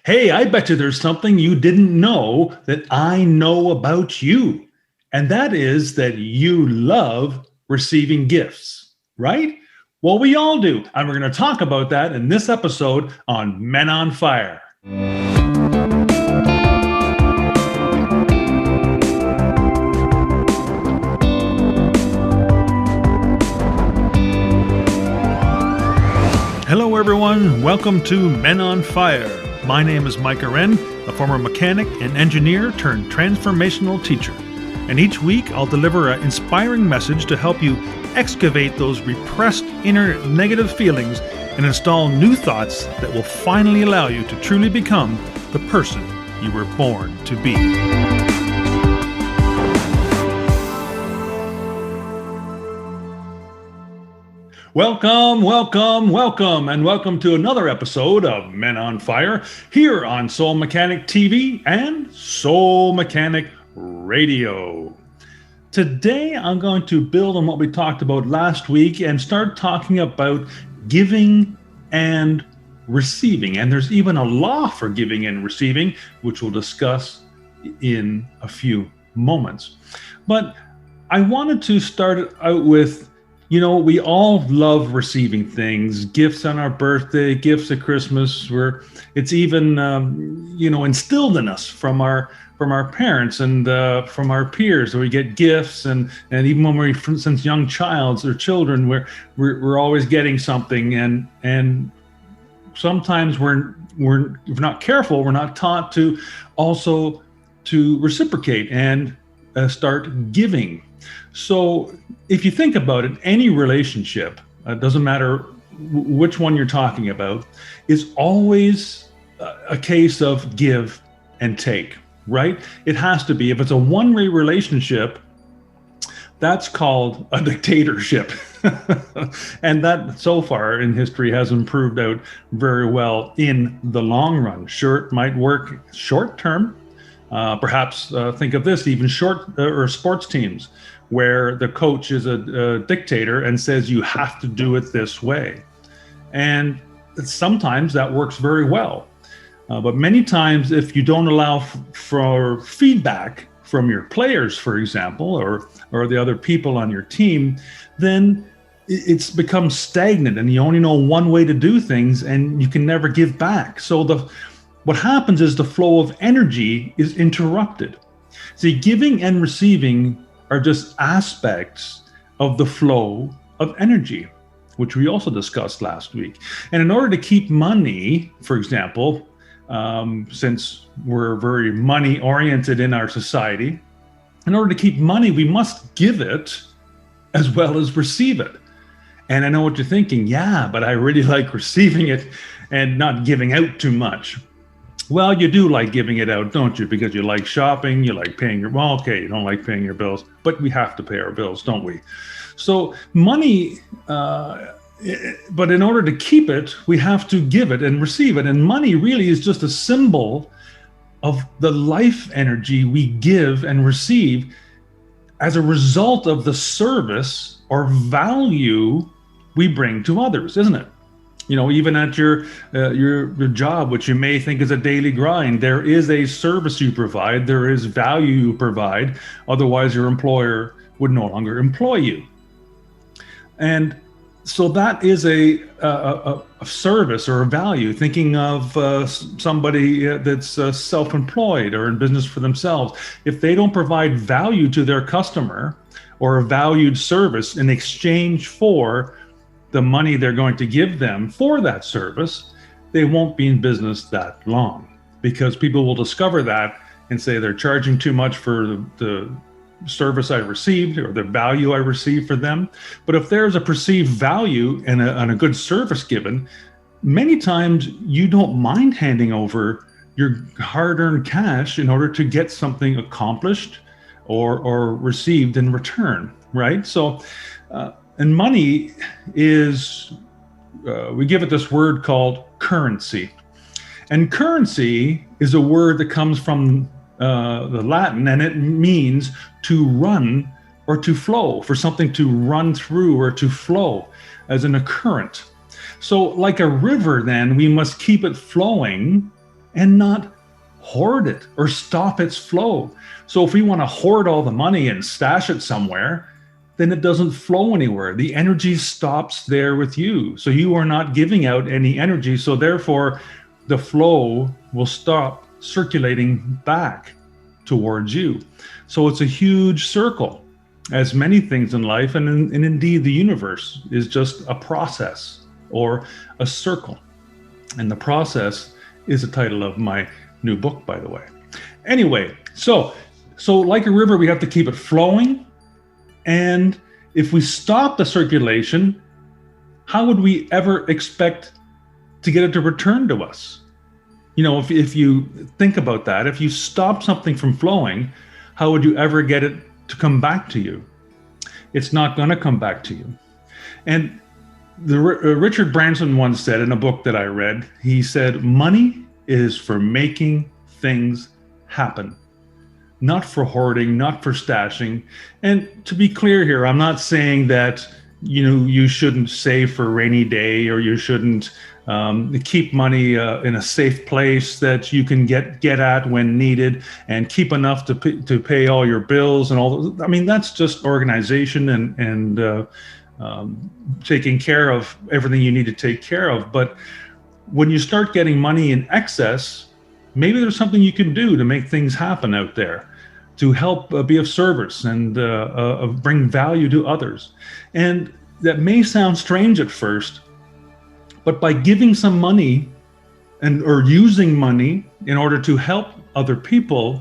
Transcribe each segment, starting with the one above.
Hey, I bet you there's something you didn't know that I know about you. And that is that you love receiving gifts, right? Well, we all do. And we're going to talk about that in this episode on Men on Fire. Hello, everyone. Welcome to Men on Fire. My name is Mike Aren, a former mechanic and engineer turned transformational teacher. And each week I'll deliver an inspiring message to help you excavate those repressed inner negative feelings and install new thoughts that will finally allow you to truly become the person you were born to be. Welcome, and welcome to another episode of Men on Fire here on Soul Mechanic TV and Soul Mechanic Radio. Today, I'm going to build on what we talked about last week and start talking about giving and receiving. And there's even a law for giving and receiving, which we'll discuss in a few moments. But I wanted to start out with, we all love receiving things, gifts on our birthday, gifts at Christmas, where it's even, instilled in us from our parents and from our peers. So we get gifts, and even when we're since young childs or children, we're always getting something, and sometimes we're if not careful, we're not taught to also to reciprocate and start giving. So if you think about it, any relationship, doesn't matter which one you're talking about, is always a case of give and take, right? It has to be. If it's a one-way relationship, that's called a dictatorship. And that so far in history hasn't proved out very well in the long run. Sure, it might work short term. Perhaps think of this, even or sports teams, where the coach is a dictator and says you have to do it this way. And sometimes that works very well. But many times, if you don't allow for feedback from your players, for example, or the other people on your team, then it's become stagnant and you only know one way to do things and you can never give back. So what happens is the flow of energy is interrupted. See, giving and receiving are just aspects of the flow of energy, which we also discussed last week. And in order to keep money, for example, since we're very money oriented in our society, in order to keep money, we must give it as well as receive it. And I know what you're thinking. Yeah, but I really like receiving it and not giving out too much. Well, you do like giving it out, don't you? Because you like shopping, you like paying you don't like paying your bills, but we have to pay our bills, don't we? So money, but in order to keep it, we have to give it and receive it. And money really is just a symbol of the life energy we give and receive as a result of the service or value we bring to others, isn't it? Even at your job, which you may think is a daily grind, there is a service you provide, there is value you provide. Otherwise, your employer would no longer employ you. And so that is a service or a value. Thinking of somebody that's self-employed or in business for themselves, if they don't provide value to their customer or a valued service in exchange for the money they're going to give them for that service, they won't be in business that long, because people will discover that and say they're charging too much for the service I received or the value I received for them. But if there's a perceived value and a good service given, many times you don't mind handing over your hard-earned cash in order to get something accomplished or received in return, right? So, and money is, we give it this word called currency. And currency is a word that comes from the Latin, and it means to run or to flow, for something to run through or to flow, as in a current. So like a river, then, we must keep it flowing and not hoard it or stop its flow. So if we want to hoard all the money and stash it somewhere, then it doesn't flow anywhere. The energy stops there with you. So you are not giving out any energy. So therefore, the flow will stop circulating back towards you. So it's a huge circle, as many things in life, and indeed the universe is just a process or a circle. And the process is the title of my new book, by the way. Anyway, so like a river, we have to keep it flowing. And if we stop the circulation, how would we ever expect to get it to return to us? You know, if you think about that, if you stop something from flowing, how would you ever get it to come back to you? It's not going to come back to you. And Richard Branson once said in a book that I read, he said, money is for making things happen, not for hoarding, not for stashing. And to be clear here, I'm not saying that, you know, you shouldn't save for a rainy day, or you shouldn't keep money in a safe place that you can get at when needed, and keep enough to pay all your bills and all. I mean, that's just organization and taking care of everything you need to take care of. But when you start getting money in excess, maybe there's something you can do to make things happen out there, to help be of service and bring value to others. And that may sound strange at first, but by giving some money or using money in order to help other people,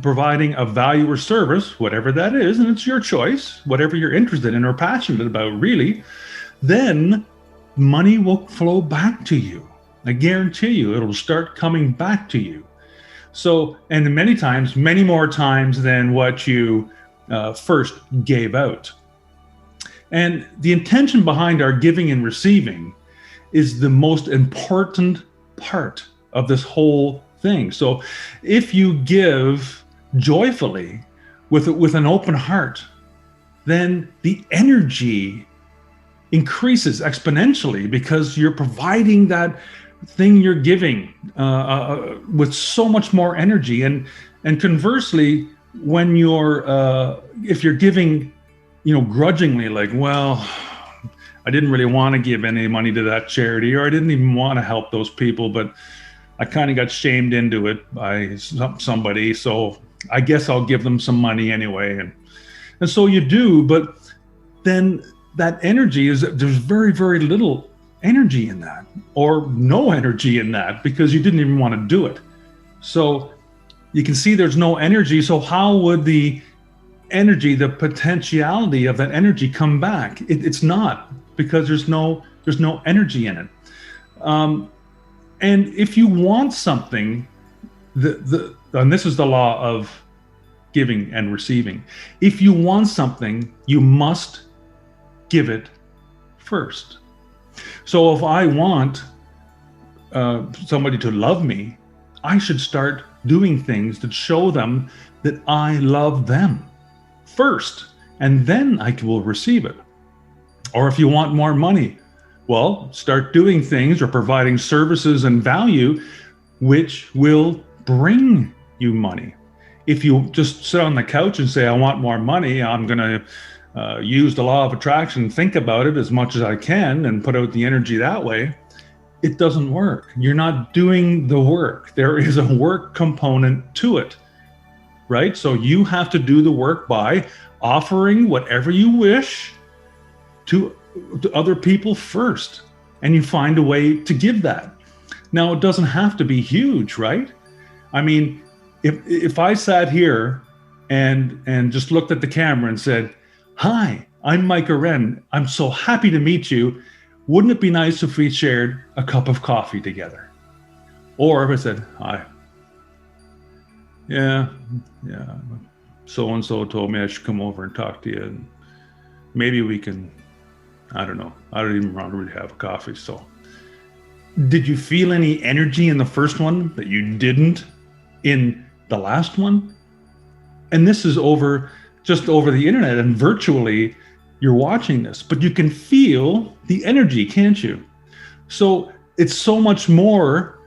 providing a value or service, whatever that is, and it's your choice, whatever you're interested in or passionate about, really, then money will flow back to you. I guarantee you, it'll start coming back to you. So, and many times, many more times than what you first gave out. And the intention behind our giving and receiving is the most important part of this whole thing. So if you give joyfully with an open heart, then the energy increases exponentially, because you're providing that thing you're giving with so much more energy. And conversely, when if you're giving, you know, grudgingly, like, well, I didn't really want to give any money to that charity, or I didn't even want to help those people, but I kind of got shamed into it by somebody, so I guess I'll give them some money anyway. And so you do, but then that energy there's very, very little energy in that, or no energy in that, because you didn't even want to do it. So you can see there's no energy. So how would the energy, the potentiality of that energy come back? It's not, because there's no energy in it. And if you want something, and this is the law of giving and receiving. If you want something, you must give it first. So if I want somebody to love me, I should start doing things that show them that I love them first, and then I will receive it. Or if you want more money, well, start doing things or providing services and value which will bring you money. If you just sit on the couch and say, I want more money, I'm going to use the law of attraction, think about it as much as I can and put out the energy that way, it doesn't work. You're not doing the work. There is a work component to it, right? So you have to do the work by offering whatever you wish to other people first, and you find a way to give that. Now, it doesn't have to be huge, right? I mean, if I sat here and just looked at the camera and said, hi, I'm Mike Aren, I'm so happy to meet you, wouldn't it be nice if we shared a cup of coffee together? Or if I said, hi, yeah, so-and-so told me I should come over and talk to you, and maybe we can, I don't know, I don't even want to really have a coffee. So did you feel any energy in the first one that you didn't in the last one? And this is just over the internet, and virtually you're watching this, but you can feel the energy, can't you? So it's so much more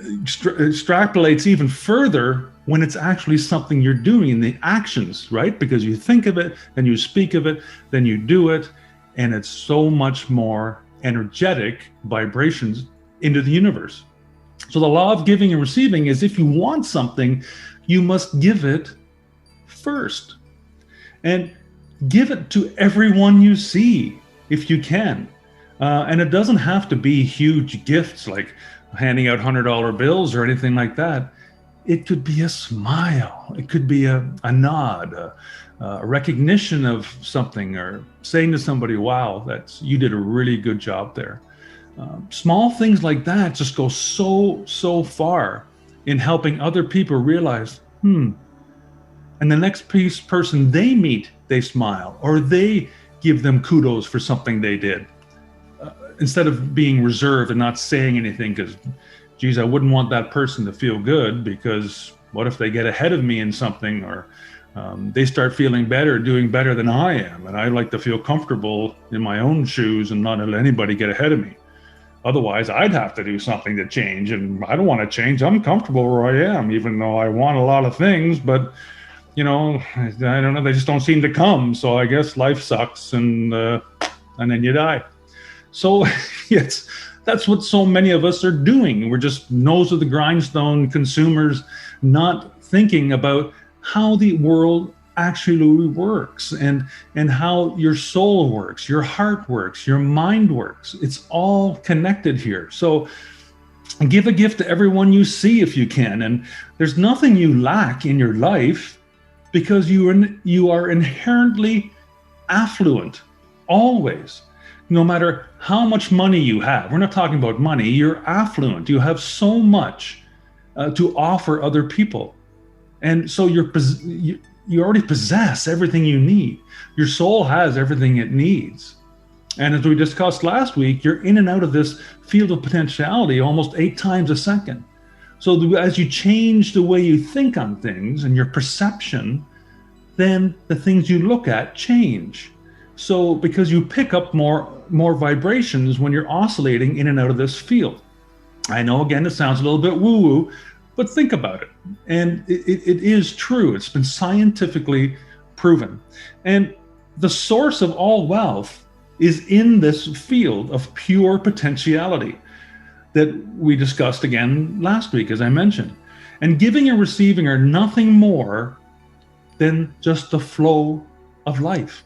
extrapolates even further when it's actually something you're doing in the actions, right? Because you think of it, then you speak of it, then you do it, and it's so much more energetic vibrations into the universe. So the law of giving and receiving is, if you want something, you must give it first. And give it to everyone you see if you can. And it doesn't have to be huge gifts like handing out $100 bills or anything like that. It could be a smile. It could be a nod, a recognition of something, or saying to somebody, wow, you did a really good job there. Small things like that just go so far in helping other people realize, and the next person they meet, they smile, or they give them kudos for something they did. Instead of being reserved and not saying anything because, geez, I wouldn't want that person to feel good, because what if they get ahead of me in something, or they start feeling better, doing better than I am, and I like to feel comfortable in my own shoes and not let anybody get ahead of me. Otherwise, I'd have to do something to change, and I don't want to change. I'm comfortable where I am, even though I want a lot of things, but I don't know, they just don't seem to come. So I guess life sucks, and then you die. So yes, that's what so many of us are doing. We're just nose to the grindstone consumers, not thinking about how the world actually works, and how your soul works, your heart works, your mind works. It's all connected here. So give a gift to everyone you see if you can. And there's nothing you lack in your life, because you are inherently affluent, always. No matter how much money you have, we're not talking about money, you're affluent. You have so much to offer other people. And so you already possess everything you need. Your soul has everything it needs. And as we discussed last week, you're in and out of this field of potentiality almost 8 times a second. So as you change the way you think on things and your perception, then the things you look at change. So because you pick up more vibrations when you're oscillating in and out of this field. I know, again, it sounds a little bit woo-woo, but think about it. And it is true. It's been scientifically proven. And the source of all wealth is in this field of pure potentiality that we discussed again last week, as I mentioned. And giving and receiving are nothing more than just the flow of life,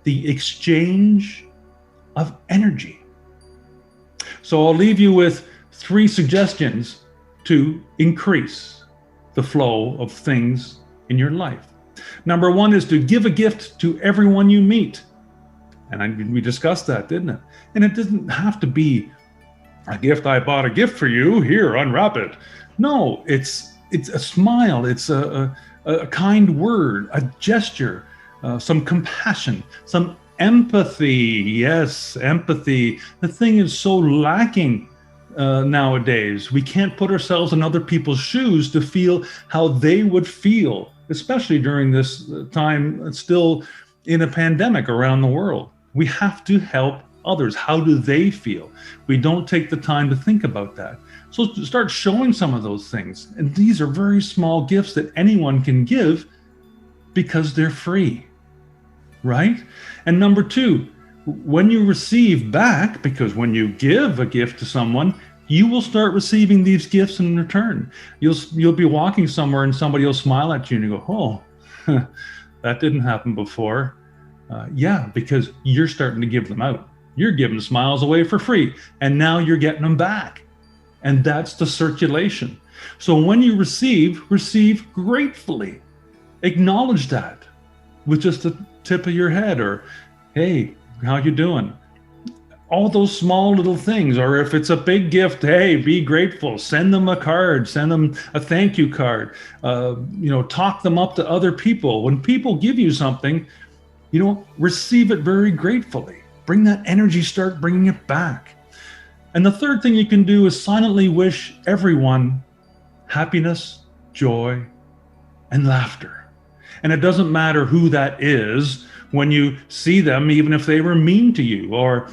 the exchange of energy. So I'll leave you with 3 suggestions to increase the flow of things in your life. Number 1 is to give a gift to everyone you meet. And we discussed that, didn't it? And it doesn't have to be a gift. I bought a gift for you, here, unwrap it. No, it's a smile. It's a kind word, a gesture, some compassion, some empathy. Yes, empathy. The thing is so lacking nowadays. We can't put ourselves in other people's shoes to feel how they would feel, especially during this time, still in a pandemic around the world. We have to help others. How do they feel? We don't take the time to think about that. So start showing some of those things. And these are very small gifts that anyone can give because they're free, right? And number 2, when you receive back, because when you give a gift to someone, you will start receiving these gifts in return. You'll be walking somewhere and somebody will smile at you and you go, oh, that didn't happen before. Yeah, because you're starting to give them out. You're giving smiles away for free, and now you're getting them back. And that's the circulation. So when you receive gratefully. Acknowledge that with just the tip of your head, or, hey, how you doing? All those small little things. Or if it's a big gift, hey, be grateful. Send them a card. Send them a thank you card. Talk them up to other people. When people give you something, receive it very gratefully. Bring that energy, start bringing it back. And the third thing you can do is silently wish everyone happiness, joy, and laughter. And it doesn't matter who that is when you see them, even if they were mean to you, or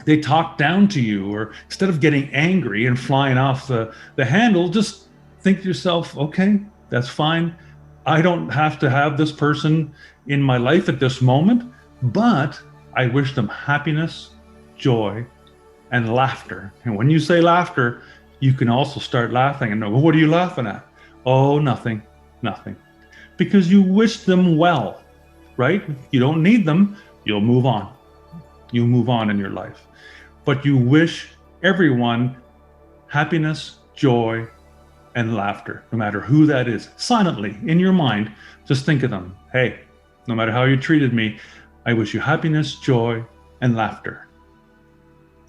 they talk down to you, or instead of getting angry and flying off the handle, just think to yourself, okay, that's fine. I don't have to have this person in my life at this moment, but I wish them happiness, joy, and laughter. And when you say laughter, you can also start laughing and know, well, what are you laughing at? Oh, nothing. Because you wish them well, right? You don't need them, you'll move on. You move on in your life. But you wish everyone happiness, joy, and laughter, no matter who that is. Silently, in your mind, just think of them. Hey, no matter how you treated me, I wish you happiness, joy, and laughter.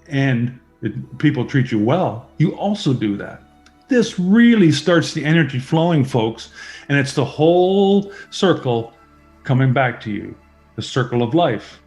And if people treat you well, you also do that. This really starts the energy flowing, folks, and it's the whole circle coming back to you, the circle of life.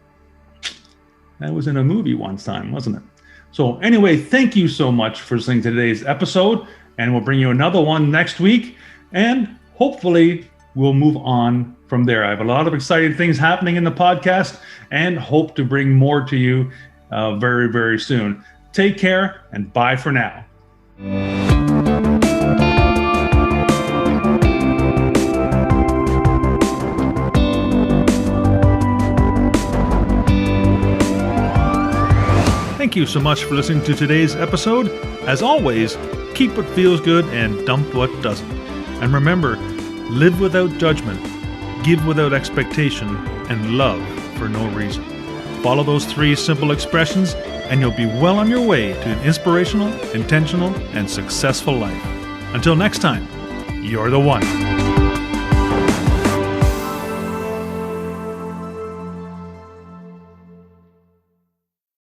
That was in a movie one time, wasn't it? So anyway, thank you so much for listening to today's episode, and we'll bring you another one next week, and hopefully we'll move on from there. I have a lot of exciting things happening in the podcast and hope to bring more to you very, very soon. Take care, and bye for now. Thank you so much for listening to today's episode. As always, keep what feels good and dump what doesn't. And remember, live without judgment, give without expectation, and love for no reason. Follow those 3 simple expressions, and you'll be well on your way to an inspirational, intentional, and successful life. Until next time, you're the one.